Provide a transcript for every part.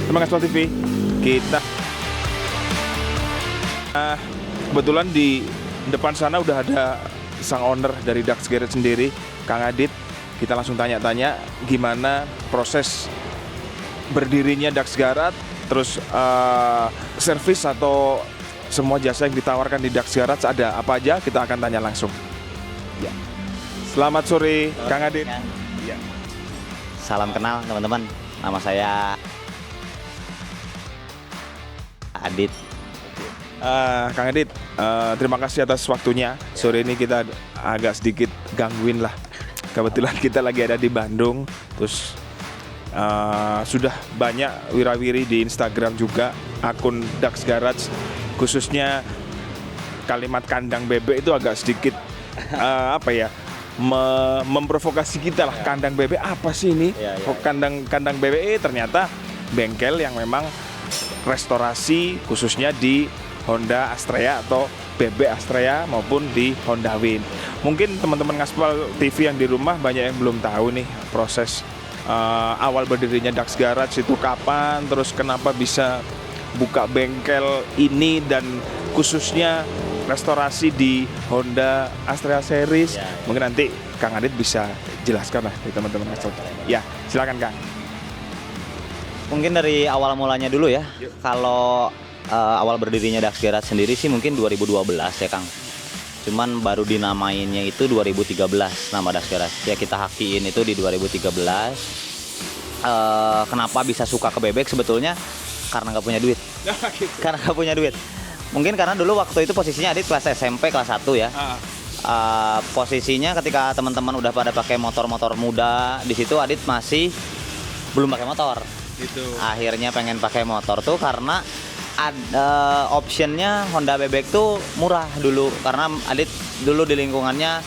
Teman Gaspol TV, kita kebetulan di depan sana udah ada sang owner dari Dax Garage sendiri, Kang Adit. Kita langsung tanya-tanya gimana proses berdirinya Dax Garage, terus servis atau semua jasa yang ditawarkan di Dax Garage ada apa aja, kita akan tanya langsung. Ya. Selamat sore, Kang Adit. Ya. Salam kenal teman-teman, nama saya Adit. Kang Adit, terima kasih atas waktunya. Sore ini kita agak sedikit gangguin lah. Kebetulan kita lagi ada di Bandung, terus sudah banyak wirawiri di Instagram juga akun Dax Garage, khususnya kalimat kandang bebek itu agak sedikit memprovokasi kita lah. Kandang bebek apa sih ini? Kandang bebek ternyata bengkel yang memang restorasi khususnya di Honda Astrea atau bebek Astrea maupun di Honda Win. Mungkin teman-teman Gaspol TV yang di rumah banyak yang belum tahu nih proses awal berdirinya Dax Garage itu kapan, terus kenapa bisa buka bengkel ini dan khususnya restorasi di Honda Astrea Series. Mungkin nanti Kang Adit bisa jelaskan lah di teman-teman Gaspol. Ya, silakan Kang. Mungkin dari awal mulanya dulu ya. Kalau awal berdirinya Dax Garage sendiri sih mungkin 2012 ya Kang. Cuman baru dinamainnya itu 2013 nama Dax Garage. Ya kita hakiin itu di 2013. Kenapa bisa suka ke bebek sebetulnya karena nggak punya duit. Karena nggak punya duit. Mungkin karena dulu waktu itu posisinya Adit kelas SMP kelas 1 ya. Posisinya ketika teman-teman udah pada pakai motor-motor muda, di situ Adit masih belum pakai motor. Gitu. Akhirnya pengen pakai motor tuh karena ada optionnya Honda bebek tuh murah dulu, karena Adit dulu di lingkungannya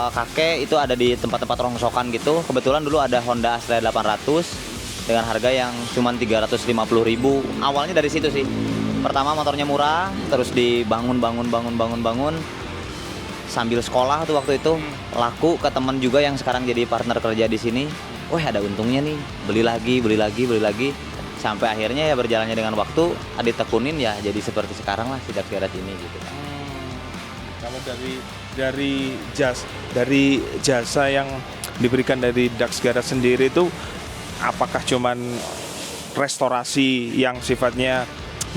kakek itu ada di tempat-tempat rongsokan gitu. Kebetulan dulu ada Honda Astrea 800 dengan harga yang cuma 350.000. Awalnya dari situ sih. Pertama motornya murah, terus dibangun sambil sekolah tuh waktu itu, laku ke teman juga yang sekarang jadi partner kerja di sini. Wah, ada untungnya nih, beli lagi sampai akhirnya ya berjalannya dengan waktu Adit tekunin ya jadi seperti sekarang lah si Dax Garage ini gitu. Kalau dari jasa yang diberikan dari Dax Garage sendiri itu apakah cuman restorasi yang sifatnya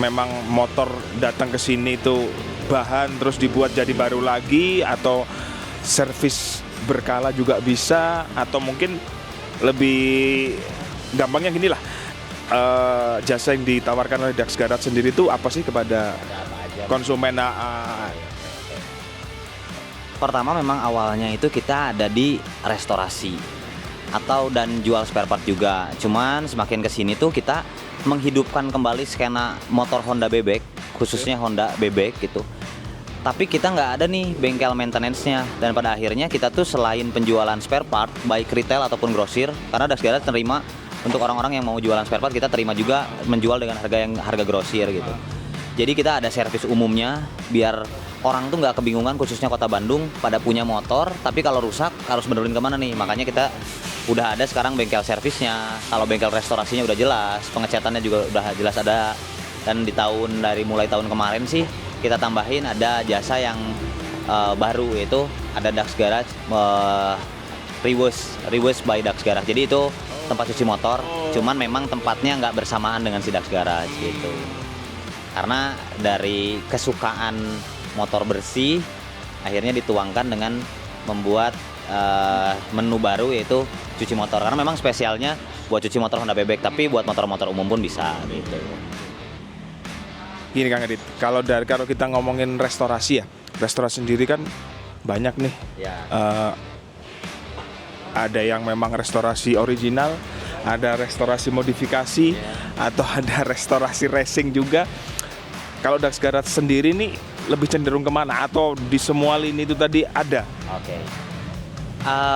memang motor datang ke sini itu bahan terus dibuat jadi baru lagi, atau servis berkala juga bisa, atau mungkin lebih gampangnya gini lah, jasa yang ditawarkan oleh Dax Garage sendiri itu apa sih kepada konsumen? Pertama memang awalnya itu kita ada di restorasi dan jual spare part juga. Cuman semakin kesini tuh kita menghidupkan kembali skena motor Honda bebek, khususnya Honda bebek gitu. Tapi kita nggak ada nih bengkel maintenance-nya, dan pada akhirnya kita tuh selain penjualan spare part baik retail ataupun grosir, karena Dax Garage terima untuk orang-orang yang mau jualan spare part, kita terima juga menjual dengan harga grosir gitu. Jadi kita ada servis umumnya biar orang tuh nggak kebingungan, khususnya kota Bandung pada punya motor tapi kalau rusak harus benerin kemana nih. Makanya kita udah ada sekarang bengkel servisnya. Kalau bengkel restorasinya udah jelas, pengecatannya juga udah jelas ada. Dan dari mulai tahun kemarin sih kita tambahin ada jasa yang baru, yaitu ada Dax Garage rewash by Dax Garage. Jadi itu tempat cuci motor, cuman memang tempatnya nggak bersamaan dengan si Dax Garage gitu. Karena dari kesukaan motor bersih akhirnya dituangkan dengan membuat menu baru, yaitu cuci motor. Karena memang spesialnya buat cuci motor Honda bebek, tapi buat motor-motor umum pun bisa gitu. Gini Kang Adit, kalau kita ngomongin restorasi ya, restorasi sendiri kan banyak nih. Ada yang memang restorasi original, ada restorasi modifikasi, atau ada restorasi racing juga. Kalau Dax Garage sendiri nih lebih cenderung kemana, atau di semua lini itu tadi ada?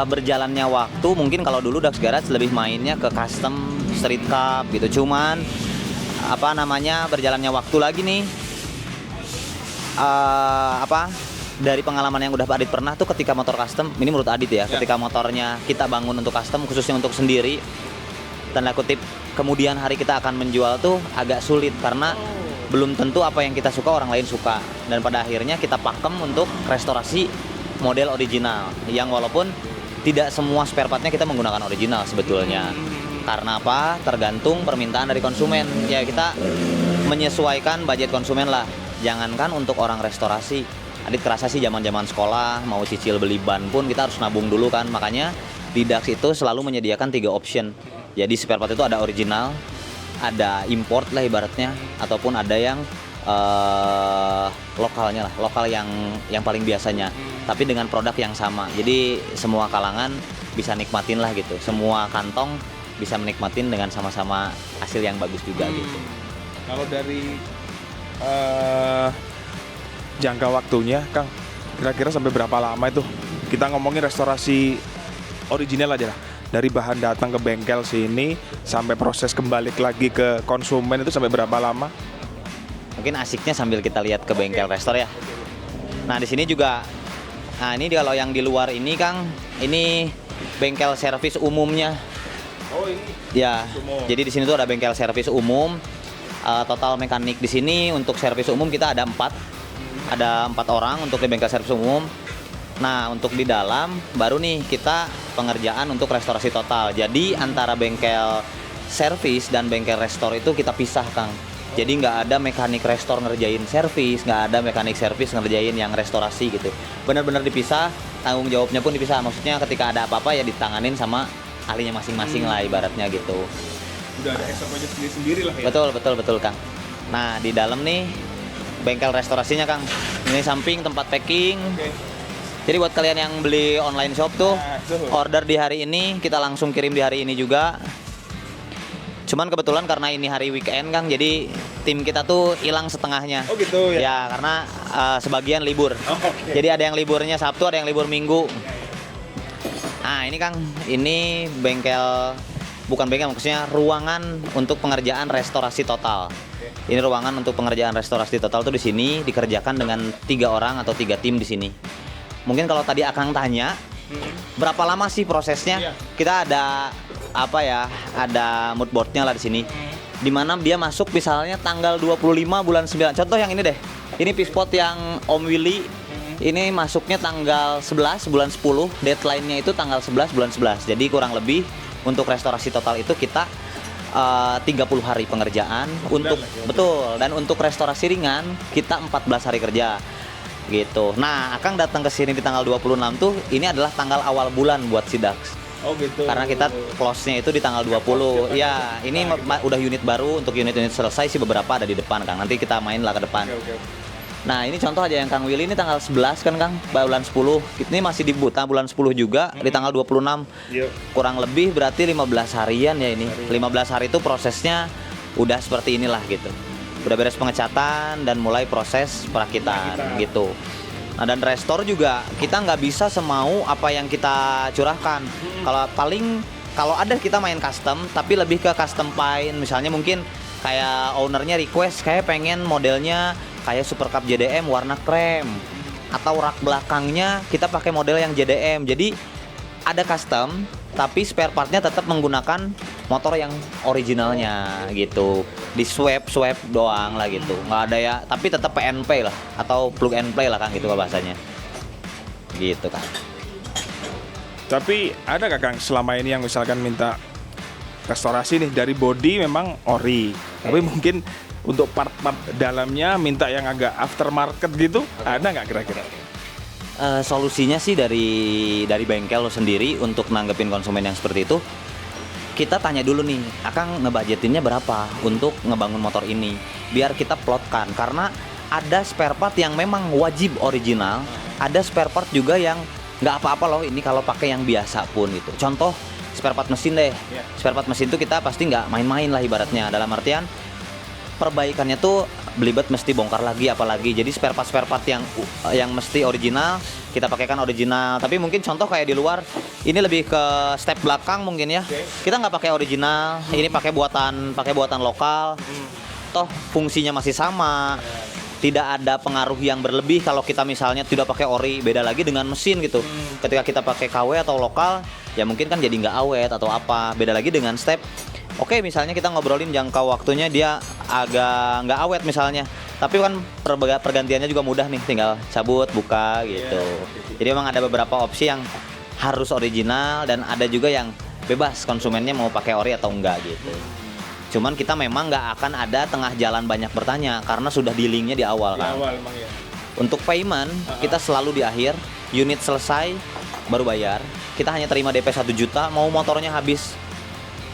Berjalannya waktu mungkin kalau dulu Dax Garage lebih mainnya ke custom, street cup gitu. Cuman berjalannya waktu lagi nih, dari pengalaman yang udah Adit pernah tuh ketika motor custom, ini menurut Adit ya, ketika motornya kita bangun untuk custom khususnya untuk sendiri, tanda kutip kemudian hari kita akan menjual tuh agak sulit karena belum tentu apa yang kita suka orang lain suka, dan pada akhirnya kita pakem untuk restorasi model original yang walaupun tidak semua spare partnya kita menggunakan original sebetulnya. Karena apa? Tergantung permintaan dari konsumen. Ya kita menyesuaikan budget konsumen lah. Jangankan untuk orang restorasi, Adit kerasa sih zaman-zaman sekolah mau cicil beli ban pun kita harus nabung dulu kan. Makanya di Dax itu selalu menyediakan 3 option. Jadi spare part itu ada original, ada import lah ibaratnya, ataupun ada yang lokalnya lah, lokal yang paling biasanya, tapi dengan produk yang sama. Jadi semua kalangan bisa nikmatin lah gitu, semua kantong bisa menikmatin dengan sama-sama hasil yang bagus juga gitu. Kalau dari jangka waktunya, Kang, kira-kira sampai berapa lama itu? Kita ngomongin restorasi original aja lah. Dari bahan datang ke bengkel sini sampai proses kembali lagi ke konsumen itu sampai berapa lama? Mungkin asiknya sambil kita lihat ke bengkel restor ya. Nah di sini juga, nah ini kalau yang di luar ini Kang, ini bengkel servis umumnya. Oh ini. Ya, jadi di sini tuh ada bengkel servis umum. Total mekanik di sini untuk servis umum kita ada 4. Ada 4 orang untuk di bengkel servis umum. Nah untuk di dalam baru nih kita pengerjaan untuk restorasi total. Jadi antara bengkel servis dan bengkel restor itu kita pisah Kang. Jadi nggak ada mekanik restor ngerjain servis, nggak ada mekanik servis ngerjain yang restorasi gitu. Benar-benar dipisah, tanggung jawabnya pun dipisah. Maksudnya ketika ada apa-apa ya ditanganin sama ahlinya masing-masing lah ibaratnya gitu. Udah ada SOP-nya sendiri lah ya? Betul Kang. Nah di dalam nih bengkel restorasinya Kang. Ini samping tempat packing. Jadi buat kalian yang beli online shop tuh, order di hari ini, kita langsung kirim di hari ini juga. Cuman kebetulan karena ini hari weekend Kang, jadi tim kita tuh hilang setengahnya. Oh gitu ya? Ya karena sebagian libur. Jadi ada yang liburnya Sabtu, ada yang libur Minggu. Nah ini Kang, ini bengkel, bukan bengkel maksudnya ruangan untuk pengerjaan restorasi total. Ini ruangan untuk pengerjaan restorasi total tuh di sini dikerjakan dengan 3 orang atau 3 tim di sini. Mungkin kalau tadi Akang tanya, berapa lama sih prosesnya? Iya. Kita ada apa ya? Ada mood boardnya lah di sini. Dimana dia masuk misalnya tanggal 25 bulan 9. Contoh yang ini deh. Ini pispot yang Om Willy. Ini masuknya tanggal 11 bulan 10. Deadline-nya itu tanggal 11 bulan 11. Jadi kurang lebih untuk restorasi total itu kita 30 hari pengerjaan untuk betul, dan untuk restorasi ringan kita 14 hari kerja. Gitu. Nah, Akang datang ke sini di tanggal 26 tuh, ini adalah tanggal awal bulan buat si Dax. Oh gitu. Karena kita close-nya itu di tanggal 20. Ya, ini udah unit baru, untuk unit-unit selesai sih beberapa ada di depan Kang. Nanti kita main lah ke depan. Nah, ini contoh aja yang Kang Willy ini tanggal 11 kan Kang, bulan 10. Ini masih di buta bulan 10 juga di tanggal 26. Kurang lebih berarti 15 harian ya ini. 15 hari itu prosesnya udah seperti inilah gitu. Udah beres pengecatan dan mulai proses perakitan gitu. Nah dan restor juga kita nggak bisa semau apa yang kita curahkan. Kalau ada kita main custom, tapi lebih ke custom paint. Misalnya mungkin kayak ownernya request kayak pengen modelnya kayak Super Cup JDM warna krem, atau rak belakangnya kita pakai model yang JDM. Jadi ada custom, tapi spare partnya tetap menggunakan motor yang originalnya gitu. Di swap doang lah gitu. Nggak ada ya, tapi tetap PNP lah atau plug and play lah Kang gitu bahasanya. Gitu kan. Tapi ada gak Kang selama ini yang misalkan minta restorasi nih dari body memang ori, tapi mungkin untuk part-part dalamnya minta yang agak aftermarket gitu, ada nggak kira-kira? Solusinya sih dari bengkel lo sendiri untuk nanggepin konsumen yang seperti itu, kita tanya dulu nih, Akang ngebudgetinnya berapa untuk ngebangun motor ini, biar kita plotkan. Karena ada spare part yang memang wajib original, ada spare part juga yang nggak apa-apa loh ini kalau pakai yang biasa pun gitu. Contoh spare part mesin deh, spare part mesin tuh kita pasti nggak main-main lah ibaratnya, dalam artian perbaikannya tuh belibet mesti bongkar lagi apalagi. Jadi spare part yang mesti original kita pakaikan original. Tapi mungkin contoh kayak di luar ini lebih ke step belakang mungkin ya. Kita nggak pakai original, ini pakai buatan lokal. Toh fungsinya masih sama. Tidak ada pengaruh yang berlebih kalau kita misalnya tidak pakai ori. Beda lagi dengan mesin gitu. Ketika kita pakai KW atau lokal, ya mungkin kan jadi nggak awet atau apa. Beda lagi dengan step Oke, misalnya kita ngobrolin jangka waktunya dia agak nggak awet misalnya, tapi kan pergantiannya juga mudah nih, tinggal cabut, buka gitu. Jadi memang ada beberapa opsi yang harus original dan ada juga yang bebas konsumennya mau pakai ori atau enggak gitu. Cuman kita memang nggak akan ada tengah jalan banyak bertanya karena sudah dealingnya di awal kan. Di awal emang ya. Untuk payment kita selalu di akhir, unit selesai baru bayar. Kita hanya terima DP 1 juta, mau motornya habis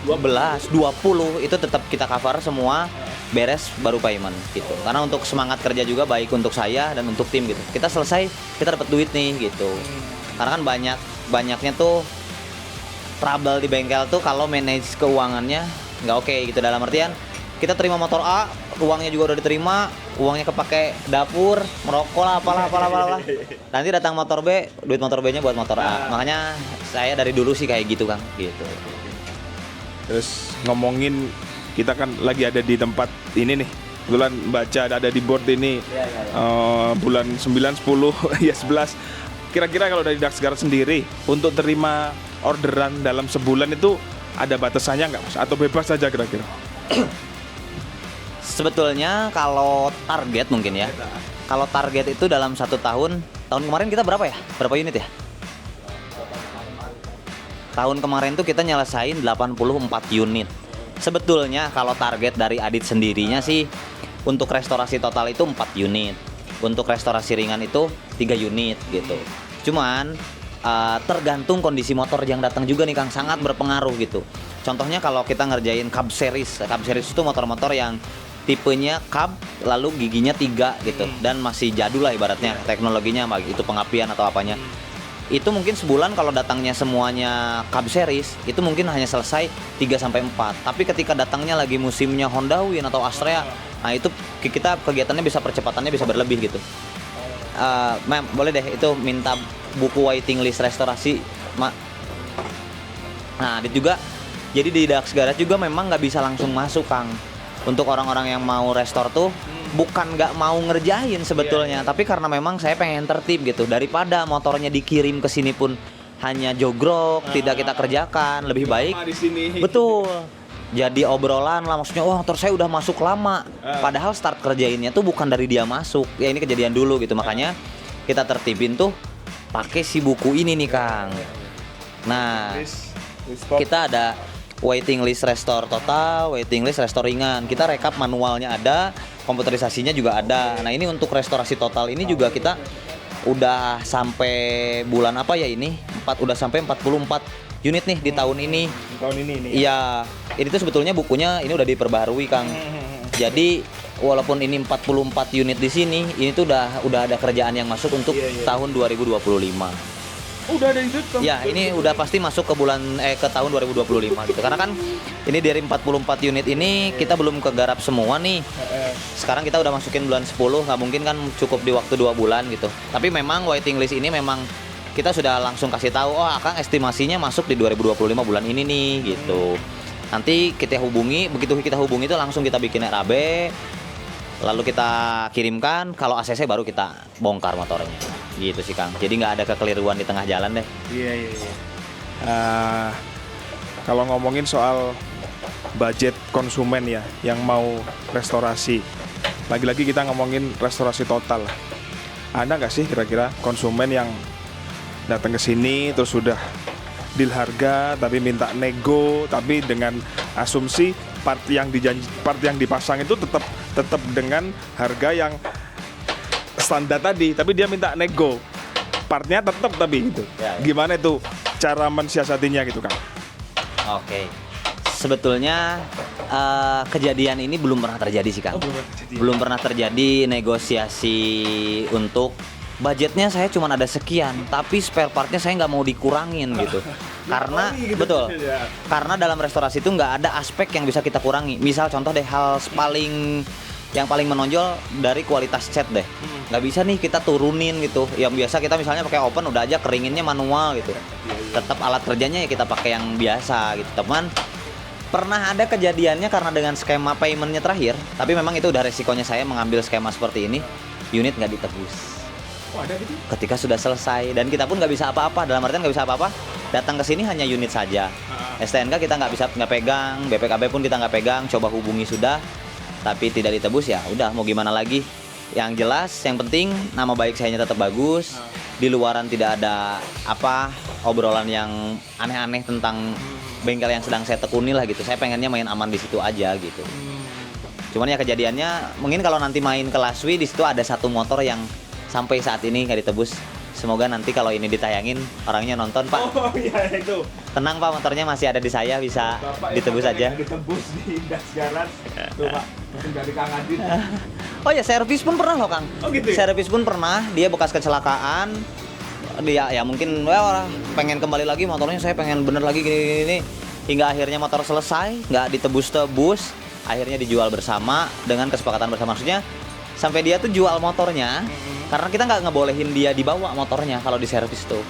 12, 20 itu tetap kita cover semua, beres baru payment gitu. Karena untuk semangat kerja juga baik untuk saya dan untuk tim gitu. Kita selesai, kita dapat duit nih gitu. Karena kan banyaknya tuh trouble di bengkel tuh kalau manage keuangannya nggak oke gitu, dalam artian kita terima motor A, uangnya juga udah diterima, uangnya kepake dapur, merokok lah, apalah. Nanti datang motor B, duit motor B-nya buat motor A. Makanya saya dari dulu sih kayak gitu, Kang, gitu. Terus ngomongin, kita kan lagi ada di tempat ini nih, kebetulan baca ada di board ini. Bulan 9, 10, ya 11. Kira-kira kalau dari Daxguard sendiri untuk terima orderan dalam sebulan itu ada batasannya nggak, Mas? Atau bebas saja kira-kira? Sebetulnya kalau target mungkin ya. Kalau target itu dalam 1 tahun kemarin kita berapa ya? Berapa unit ya? Tahun kemarin tuh kita nyelesain 84 unit. Sebetulnya kalau target dari Adit sendirinya sih untuk restorasi total itu 4 unit. Untuk restorasi ringan itu 3 unit gitu. Cuman tergantung kondisi motor yang datang juga nih, Kang, sangat berpengaruh gitu. Contohnya kalau kita ngerjain cab series itu motor-motor yang tipenya cab lalu giginya 3 gitu dan masih jadul lah ibaratnya teknologinya, itu pengapian atau apanya. Itu mungkin sebulan kalau datangnya semuanya cab series itu mungkin hanya selesai 3-4. Tapi ketika datangnya lagi musimnya Honda Win atau Astrea, nah itu kita kegiatannya bisa, percepatannya bisa berlebih gitu. Ma'am, boleh deh itu minta buku waiting list restorasi, Mak. Nah, Adit juga jadi di Daxguard juga memang nggak bisa langsung masuk, Kang. Untuk orang-orang yang mau restore tuh bukan nggak mau ngerjain sebetulnya, tapi karena memang saya pengen tertib gitu. Daripada motornya dikirim ke sini pun hanya jogrok, tidak kita kerjakan, lebih baik. Di sini. Betul. Jadi obrolan lah, maksudnya wah motor saya udah masuk lama. Padahal start kerjainnya tuh bukan dari dia masuk. Ya ini kejadian dulu gitu, makanya kita tertibin tuh pakai si buku ini nih, Kang. Nah, kita ada waiting list restore total, waiting list restore ringan. Kita rekap manualnya ada, komputerisasinya juga ada. Nah, ini untuk restorasi total ini juga kita udah sampai bulan apa ya ini? Udah sampai 44 unit nih di tahun ini. Tahun ini. Iya, ini tuh sebetulnya bukunya ini udah diperbarui, Kang. Jadi walaupun ini 44 unit di sini, ini tuh udah ada kerjaan yang masuk untuk tahun 2025. Udah ada itu? Ya, ini udah pasti masuk ke ke tahun 2025 gitu. Karena kan ini dari 44 unit ini kita belum kegarap semua nih. Sekarang kita udah masukin bulan 10, nggak mungkin kan cukup di waktu 2 bulan gitu. Tapi memang waiting list ini memang kita sudah langsung kasih tahu, oh Akang estimasinya masuk di 2025 bulan ini nih gitu. Nanti kita hubungi, begitu kita hubungi itu langsung kita bikin RAB, lalu kita kirimkan, kalau ACC baru kita bongkar motornya. Gitu sih, Kang. Jadi nggak ada kekeliruan di tengah jalan deh. Iya. Kalau ngomongin soal budget konsumen ya yang mau restorasi, lagi-lagi kita ngomongin restorasi total. Ada nggak sih kira-kira konsumen yang datang ke sini terus sudah deal harga tapi minta nego, tapi dengan asumsi part yang dipasang itu tetap dengan harga yang standar tadi, tapi dia minta nego partnya tetap tapi gitu. Gimana itu cara mensiasatinya gitu, Kang? Oke. Sebetulnya kejadian ini belum pernah terjadi sih, Kang. Belum pernah terjadi negosiasi untuk budgetnya saya cuma ada sekian, tapi spare partnya saya nggak mau dikurangin gitu. Karena betul. Karena dalam restorasi itu nggak ada aspek yang bisa kita kurangi. Misal contoh deh yang paling menonjol dari kualitas cat deh. Nggak bisa nih kita turunin gitu. Yang biasa kita misalnya pakai open udah aja keringinnya manual gitu. Tetap alat kerjanya ya kita pakai yang biasa gitu. Teman, pernah ada kejadiannya karena dengan skema paymentnya terakhir, tapi memang itu udah resikonya saya mengambil skema seperti ini, unit nggak ditebus. Oh, ada gitu? Ketika sudah selesai dan kita pun nggak bisa apa-apa, dalam artian nggak bisa apa-apa, datang ke sini hanya unit saja. STNK kita nggak pegang, BPKB pun kita nggak pegang, coba hubungi sudah, tapi tidak ditebus ya udah mau gimana lagi. Yang jelas, yang penting nama baik saya tetap bagus. Di luaran tidak ada obrolan yang aneh-aneh tentang bengkel yang sedang saya tekuni lah gitu. Saya pengennya main aman di situ aja gitu. Cuman ya kejadiannya mungkin kalau nanti main ke Laswi di situ ada satu motor yang sampai saat ini nggak ditebus. Semoga nanti kalau ini ditayangin orangnya nonton, Pak. Oh iya itu. Tenang Pak, motornya masih ada di saya, bisa Bapak ditebus aja. Ditebus di Das Garage. Tuh Pak, mesin dari Kang Adit. Oh ya, servis pun pernah loh Kang. Oh gitu ya? Servis pun pernah, dia bekas kecelakaan. Dia ya mungkin pengen kembali lagi motornya, saya pengen bener lagi gini. Hingga akhirnya motor selesai, nggak ditebus-tebus. Akhirnya dijual bersama dengan kesepakatan bersama. Maksudnya sampai dia tuh jual motornya karena kita nggak ngebolehin dia dibawa motornya kalau di servis tuh.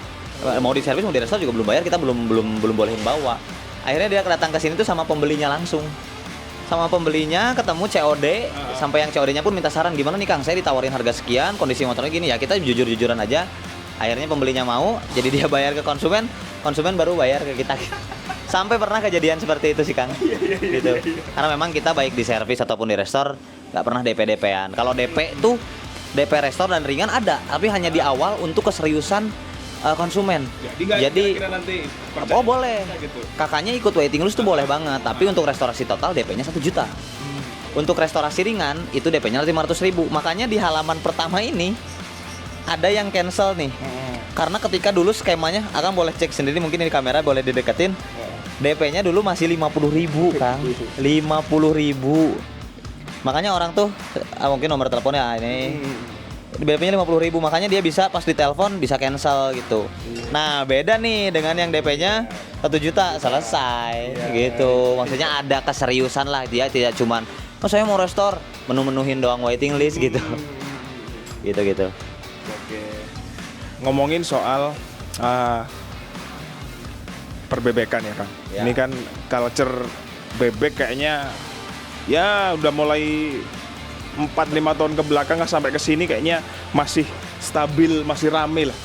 Mau di servis mau di restore juga belum bayar, kita belum bolehin bawa. Akhirnya dia datang ke sini tuh sama pembelinya langsung. Sama pembelinya ketemu COD, sampai yang COD-nya pun minta saran, gimana nih Kang, saya ditawarin harga sekian, kondisi motornya gini, ya kita jujur-jujuran aja. Akhirnya pembelinya mau, jadi dia bayar ke konsumen baru bayar ke kita. Sampai pernah kejadian seperti itu sih Kang. Gitu. Karena memang kita baik di servis ataupun di restore nggak pernah DP-DP-an. Kalau DP tuh DP restore dan ringan ada, tapi hanya di awal untuk keseriusan konsumen. Jadi nanti oh boleh. gitu. Kakaknya ikut waiting list tuh boleh banget, tapi untuk restorasi total DP-nya 1 juta. Untuk restorasi ringan itu DP-nya 500.000. Makanya di halaman pertama ini ada yang cancel nih. Karena ketika dulu skemanya, Akang boleh cek sendiri, mungkin ini kamera boleh dideketin. DP-nya dulu masih 50.000 Kang. 50.000. Makanya orang tuh mungkin nomor teleponnya ini DP-nya 50.000, makanya dia bisa pas ditelepon bisa cancel gitu. Nah beda nih dengan yang DP-nya 1 juta selesai gitu. Maksudnya ada keseriusan lah, dia tidak cuman oh saya mau restore menuhin doang waiting list gitu. Gitu. Oke. Ngomongin soal perbebekan ya Kang. Ya. Ini kan culture bebek kayaknya ya udah mulai 4-5 tahun ke belakang sampai ke sini kayaknya masih stabil, masih rame lah.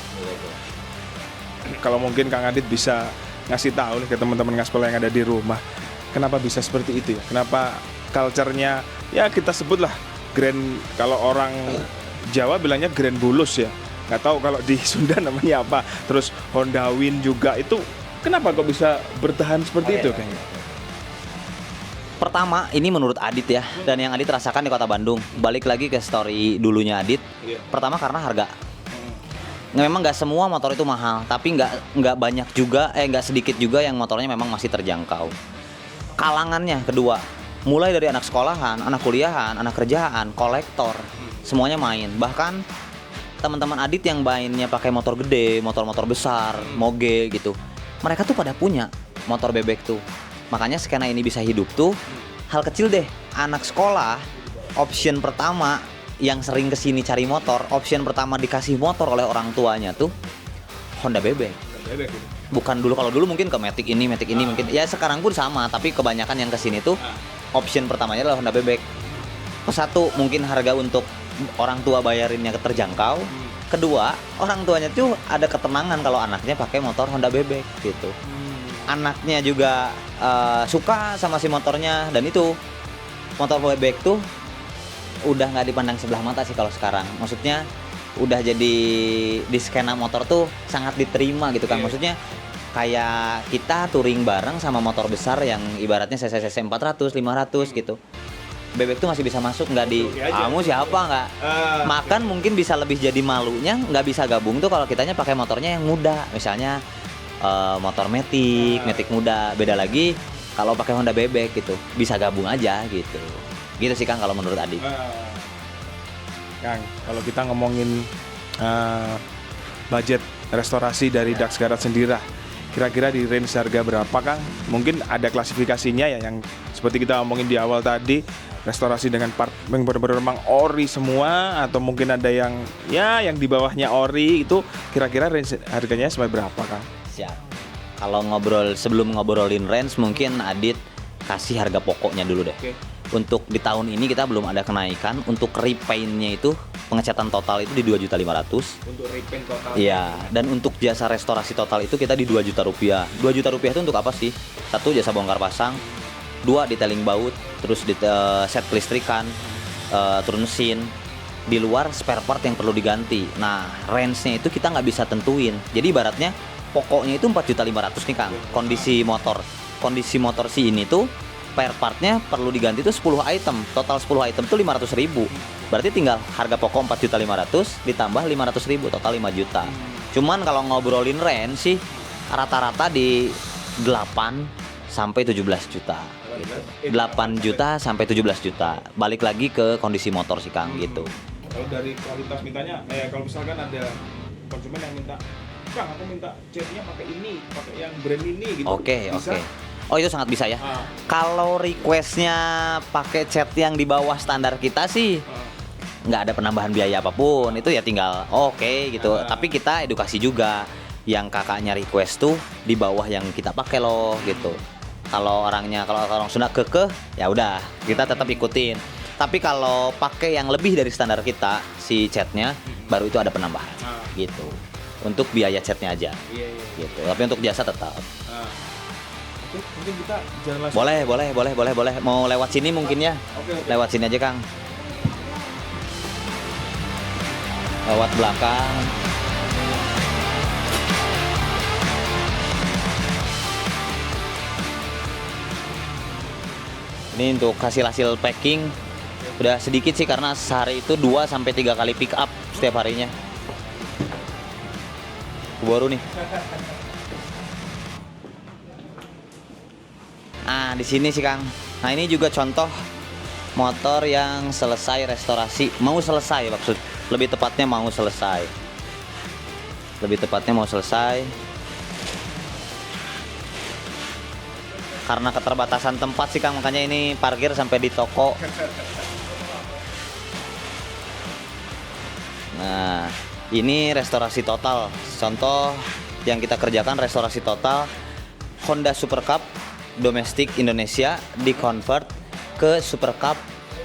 Kalau mungkin Kang Adit bisa ngasih tahu nih ke teman-teman ngaspel yang ada di rumah, kenapa bisa seperti itu ya? Kenapa culture-nya ya kita sebutlah grand, kalau orang Jawa bilangnya grand bulus ya. Nggak tahu kalau di Sunda namanya apa. Terus Honda Win juga itu kenapa kok bisa bertahan seperti itu kayaknya? Pertama, ini menurut Adit ya, dan yang Adit rasakan di Kota Bandung. Balik lagi ke story dulunya Adit. Pertama karena harga. Memang nggak semua motor itu mahal, tapi nggak banyak juga, nggak sedikit juga yang motornya memang masih terjangkau. Kalangannya kedua, mulai dari anak sekolahan, anak kuliahan, anak kerjaan, kolektor, semuanya main. Bahkan teman-teman Adit yang mainnya pakai motor gede, motor-motor besar, moge gitu, mereka tuh pada punya motor bebek tuh. Makanya skena ini bisa hidup tuh hal kecil deh. Anak sekolah option pertama yang sering kesini cari motor, option pertama dikasih motor oleh orang tuanya tuh Honda bebek. Bukan dulu, kalau dulu mungkin ke Matic ini mungkin ya sekarang pun sama, tapi kebanyakan yang kesini tuh option pertamanya adalah Honda bebek. Satu, mungkin harga untuk orang tua bayarinnya terjangkau. Kedua, orang tuanya tuh ada ketenangan kalau anaknya pakai motor Honda bebek gitu. Anaknya juga suka sama si motornya, dan itu motor bebek tuh udah nggak dipandang sebelah mata sih kalau sekarang. Maksudnya udah jadi di skena motor tuh sangat diterima gitu kan. Maksudnya kayak kita touring bareng sama motor besar yang ibaratnya cc 400, 500 gitu. Bebek tuh masih bisa masuk, nggak di kamu siapa nggak makan, mungkin bisa lebih jadi malunya nggak bisa gabung tuh kalau kitanya pakai motornya yang muda, misalnya motor Matic muda. Beda lagi kalau pakai Honda bebek gitu, bisa gabung aja gitu sih Kang kalau menurut Adi. Kang, kalau kita ngomongin budget restorasi dari Dax Garage sendiri, kira-kira di range harga berapa Kang? Mungkin ada klasifikasinya ya, yang seperti kita ngomongin di awal tadi, restorasi dengan part yang benar-benar memang ori semua, atau mungkin ada yang yang di bawahnya ori, itu kira-kira range harganya sampai berapa Kang? Siap. Kalau sebelum ngobrolin range, mungkin Adit kasih harga pokoknya dulu deh. Untuk di tahun ini kita belum ada kenaikan. Untuk repaintnya itu pengecatan total itu di 2.500.000. Untuk repaint total. Iya, dan untuk jasa restorasi total itu kita di 2 juta rupiah. 2 juta rupiah itu untuk apa sih? Satu, jasa bongkar pasang. Dua, detailing baut. Terus set kelistrikan, turun mesin. Di luar spare part yang perlu diganti. Nah, range-nya itu kita nggak bisa tentuin. Jadi ibaratnya pokoknya itu 4.500.000 nih Kang. Kondisi motor si ini tuh spare partnya perlu diganti itu 10 item. Total 10 item tuh 500.000. Berarti tinggal harga pokok 4.500.000 ditambah 500.000, total 5 juta. Cuman kalau ngobrolin range sih rata-rata di 8 sampai 17 juta gitu. 8 juta sampai 17 juta. Balik lagi ke kondisi motor sih Kang gitu. Kalau dari kualitas mintanya, kalau misalkan ada konsumen yang minta, Kang aku minta catnya pakai ini, pakai yang brand ini gitu. Oke. Oh itu sangat bisa ya. Ah. Kalau requestnya pakai cat yang di bawah standar kita sih nggak ada penambahan biaya apapun, itu ya tinggal oke gitu. Tapi kita edukasi juga yang kakaknya request tuh di bawah yang kita pakai loh gitu. Kalau orang Sunda kekeh ya udah kita tetap ikutin. Tapi kalau pakai yang lebih dari standar kita si catnya baru itu ada penambahan gitu. Untuk biaya catnya aja. Iya. Gitu. Tapi untuk jasa tetap. Oke, mungkin kita jalan langsung. Boleh. Mau lewat sini mungkin ya. Oke. Lewat sini aja Kang. Lewat belakang. Ini untuk hasil packing udah sedikit sih karena sehari itu 2 sampai 3 kali pick up setiap harinya. Baru nih. Nah, di sini sih Kang. Nah, ini juga contoh motor yang selesai restorasi, mau selesai maksud. Lebih tepatnya mau selesai. Karena keterbatasan tempat sih Kang, makanya ini parkir sampai di toko. Nah, ini restorasi total. Contoh yang kita kerjakan restorasi total Honda Super Cup domestik Indonesia di-convert ke Super Cup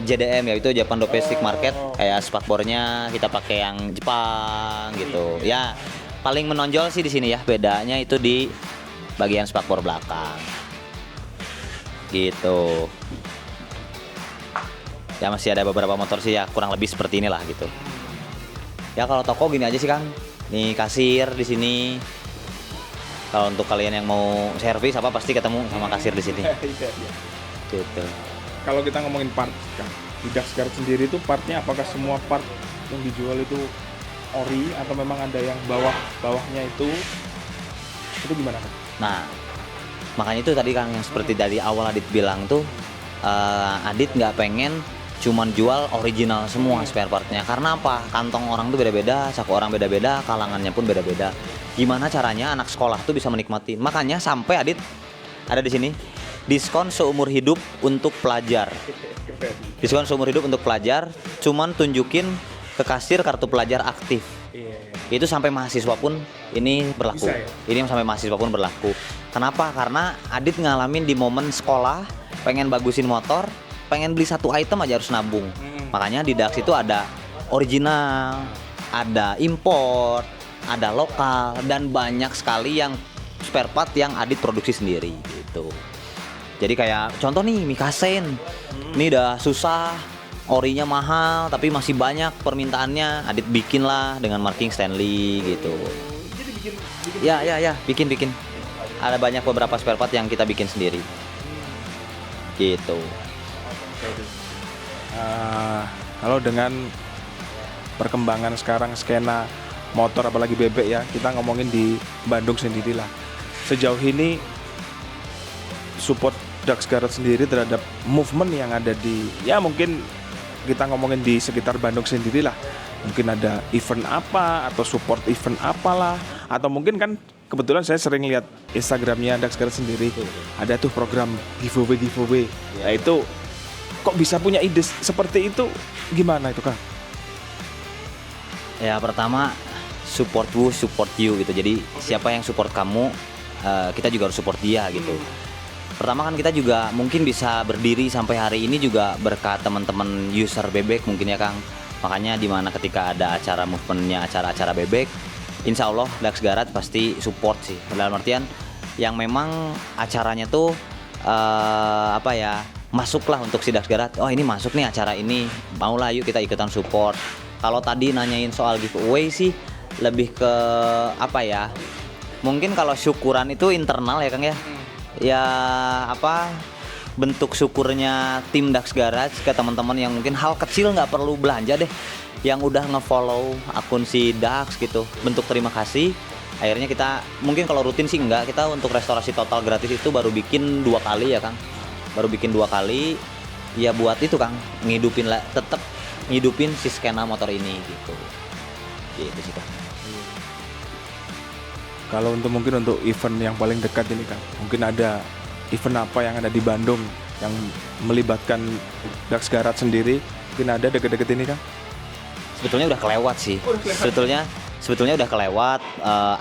JDM, yaitu Japan Domestic Market. Kayak spakbornya kita pakai yang Jepang gitu. Ya, paling menonjol sih di sini ya, bedanya itu di bagian spakbor belakang. Gitu. Ya masih ada beberapa motor sih ya kurang lebih seperti inilah gitu. Ya kalau toko gini aja sih Kang. Nih kasir di sini. Kalau untuk kalian yang mau servis apa pasti ketemu sama kasir di sini. Gitu. Kalau kita ngomongin part, Kang, di Daxguard sendiri itu partnya apakah semua part yang dijual itu ori atau memang ada yang bawahnya itu gimana Kang? Nah, makanya itu tadi Kang yang seperti dari awal Adit bilang tuh, Adit nggak pengen cuman jual original semua spare partnya. Karena apa? Kantong orang tuh beda-beda, saku orang beda-beda, kalangannya pun beda-beda. Gimana caranya anak sekolah tuh bisa menikmati? Makanya sampai Adit ada di sini diskon seumur hidup untuk pelajar. Diskon seumur hidup untuk pelajar, cuman tunjukin ke kasir kartu pelajar aktif. Itu sampai mahasiswa pun ini berlaku. Bisa, ya? Ini sampai mahasiswa pun berlaku. Kenapa? Karena Adit ngalamin di momen sekolah, pengen bagusin motor, pengen beli satu item aja harus nabung. Makanya di Dax itu ada original, ada import, ada lokal, dan banyak sekali yang spare part yang Adit produksi sendiri gitu. Jadi kayak contoh nih Mikasen, ini udah susah, orinya mahal, tapi masih banyak permintaannya. Adit bikin lah dengan marking Stanley gitu. Jadi bikin Ya, bikin. Ada banyak beberapa spare part yang kita bikin sendiri. Gitu. Kalau dengan perkembangan sekarang skena motor apalagi bebek ya, kita ngomongin di Bandung sendirilah. Sejauh ini support Daxguard sendiri terhadap movement yang ada di, ya mungkin kita ngomongin di sekitar Bandung sendirilah. Mungkin ada event apa atau support event apalah, atau mungkin kan kebetulan saya sering lihat Instagramnya Daxguard sendiri, ada tuh program giveaway. Nah itu kok bisa punya ide seperti itu, gimana itu Kang? Ya pertama support you gitu. Jadi siapa yang support kamu, kita juga harus support dia gitu. Pertama kan kita juga mungkin bisa berdiri sampai hari ini juga berkat teman-teman user bebek mungkin ya Kang. Makanya dimana ketika ada acara movementnya, acara-acara bebek, insya Allah Dax Garage pasti support sih. Dalam artian yang memang acaranya tuh masuklah untuk si Dax Garage. Oh ini masuk nih acara ini, maulah yuk kita ikutan support. Kalau tadi nanyain soal giveaway sih lebih ke mungkin kalau syukuran itu internal ya Kang ya. Ya bentuk syukurnya tim Dax Garage ke teman-teman yang mungkin hal kecil nggak perlu belanja deh, yang udah ngefollow akun si Dax gitu, bentuk terima kasih. Akhirnya kita mungkin kalau rutin sih enggak, kita untuk restorasi total gratis itu baru bikin 2 kali ya Kang, baru bikin 2 kali ya, buat itu Kang tetap ngidupin si skena motor ini gitu sih Kang. Kalau mungkin untuk event yang paling dekat ini Kang, mungkin ada event apa yang ada di Bandung yang melibatkan Dax Garage sendiri, mungkin ada deket-deket ini Kang? Sebetulnya udah kelewat sih. Sebetulnya udah kelewat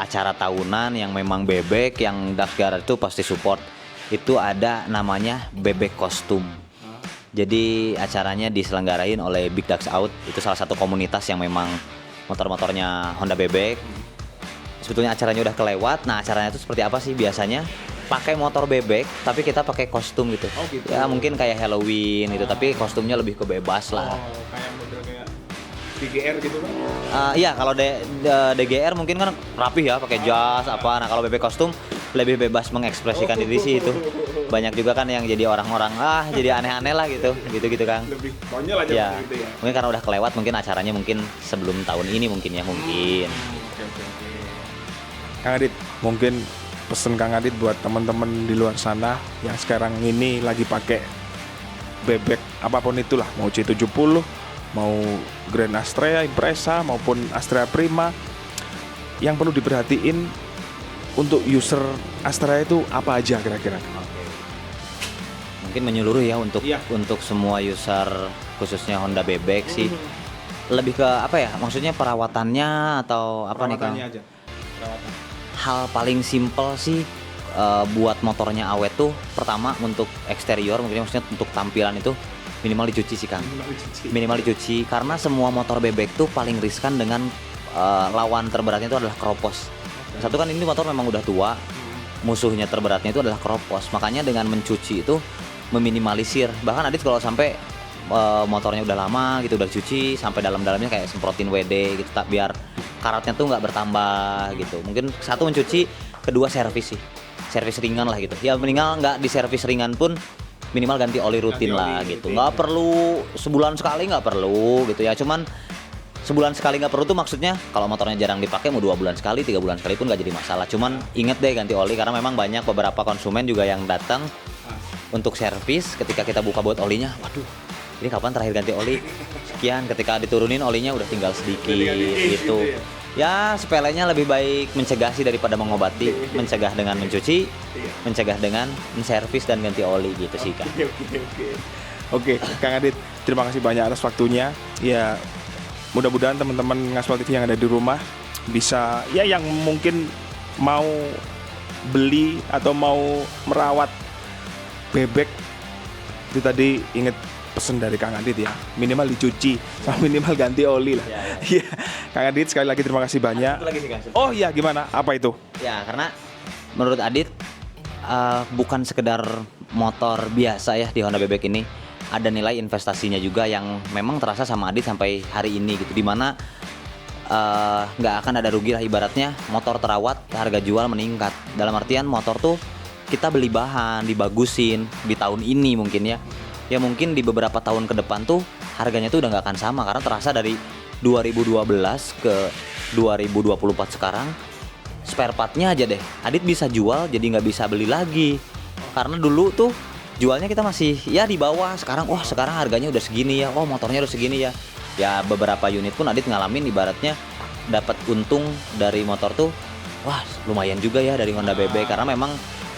acara tahunan yang memang bebek yang Dax Garage itu pasti support. Itu ada namanya Bebek Kostum. Jadi acaranya diselenggarain oleh Big Dax Out. Itu salah satu komunitas yang memang motor-motornya Honda bebek. Sebetulnya acaranya udah kelewat. Nah, acaranya itu seperti apa sih biasanya? Pakai motor bebek, tapi kita pakai kostum gitu. Oh, gitu. Ya mungkin kayak Halloween gitu, tapi kostumnya lebih ke bebas lah. Kayak model kayak DGR gitu kan? Iya, kalau DGR mungkin kan rapih ya, pakai jas apa. Nah, kalau bebek kostum lebih bebas mengekspresikan diri sih itu. Banyak juga kan yang jadi orang-orang jadi aneh-aneh lah gitu Kang. Lebih konyol aja Ya, gitu ya. mungkin karena udah kelewat, mungkin acaranya mungkin sebelum tahun ini mungkin. Oke. Kang Adit, mungkin pesen Kang Adit buat teman-teman di luar sana yang sekarang ini lagi pakai bebek apapun itulah, mau C70, mau Grand Astrea, Impreza maupun Astrea Prima, yang perlu diperhatiin untuk user Astrea itu apa aja kira-kira? Mungkin menyeluruh ya untuk semua user khususnya Honda bebek sih. Lebih ke maksudnya perawatannya atau apa nih Kang? Aja. Hal paling simpel sih buat motornya awet tuh, pertama untuk eksterior maksudnya untuk tampilan itu minimal dicuci sih Kang. Minimal dicuci karena semua motor bebek tuh paling riskan dengan lawan terberatnya itu adalah keropos. Satu kan ini motor memang udah tua, musuhnya terberatnya itu adalah keropos. Makanya dengan mencuci itu meminimalisir. Bahkan Adit kalau sampai motornya udah lama gitu, udah dicuci sampai dalam-dalamnya kayak semprotin WD gitu, biar karatnya tuh nggak bertambah gitu. Mungkin satu mencuci, kedua servis ringan lah gitu. Ya minimal nggak di servis ringan pun minimal ganti oli rutin lah gitu. Nggak perlu sebulan sekali, nggak perlu gitu ya. Cuman sebulan sekali nggak perlu tuh maksudnya kalau motornya jarang dipakai mau 2 bulan sekali, 3 bulan sekali pun nggak jadi masalah. Cuman inget deh ganti oli, karena memang banyak beberapa konsumen juga yang datang untuk servis ketika kita buka buat olinya, waduh ini kapan terakhir ganti oli? Sekian, ketika diturunin olinya udah tinggal sedikit gitu. Ya sepelenya lebih baik mencegah sih daripada mengobati. Mencegah dengan mencuci, mencegah dengan menservis dan ganti oli gitu sih Kang. Oke, Kang Adit, terima kasih banyak atas waktunya. Ya mudah-mudahan teman-teman Ngaspal TV yang ada di rumah bisa, ya yang mungkin mau beli atau mau merawat bebek itu tadi inget pesen dari Kang Adit ya, minimal dicuci sama minimal ganti oli lah. Iya, Kang Adit sekali lagi terima kasih banyak. Satu lagi sih Kang. Oh iya, gimana? Apa itu? Ya karena menurut Adit bukan sekedar motor biasa ya di Honda bebek ini, ada nilai investasinya juga yang memang terasa sama Adit sampai hari ini gitu, dimana nggak akan ada rugi lah. Ibaratnya motor terawat, harga jual meningkat. Dalam artian motor tuh kita beli bahan, dibagusin di tahun ini mungkin ya. Ya mungkin di beberapa tahun ke depan tuh harganya tuh udah nggak akan sama, karena terasa dari 2012 ke 2024 sekarang spare partnya aja deh Adit bisa jual jadi nggak bisa beli lagi. Karena dulu tuh jualnya kita masih ya di bawah, sekarang sekarang harganya udah segini ya, motornya udah segini ya. Ya beberapa unit pun Adit ngalamin ibaratnya dapat untung dari motor tuh lumayan juga ya dari Honda BB, karena memang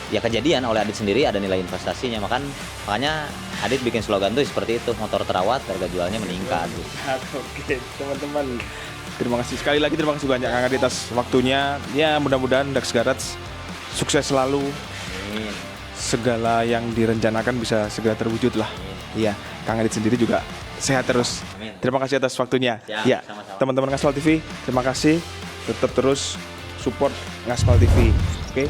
ya kejadian oleh Adit sendiri ada nilai investasinya. Makanya Adit bikin slogan tuh seperti itu, motor terawat harga jualnya meningkat. Oke teman-teman, terima kasih sekali lagi, terima kasih banyak Kang Adit atas waktunya. Ya mudah-mudahan Dax Garage sukses selalu. segala yang direncanakan bisa segera terwujud lah. Iya, Kang Adit sendiri juga sehat terus. Amin. Terima kasih atas waktunya. Siap, Ya, sama-sama. teman-teman Ngaspal TV, terima kasih. Tetap terus support Ngaspal TV. Oke.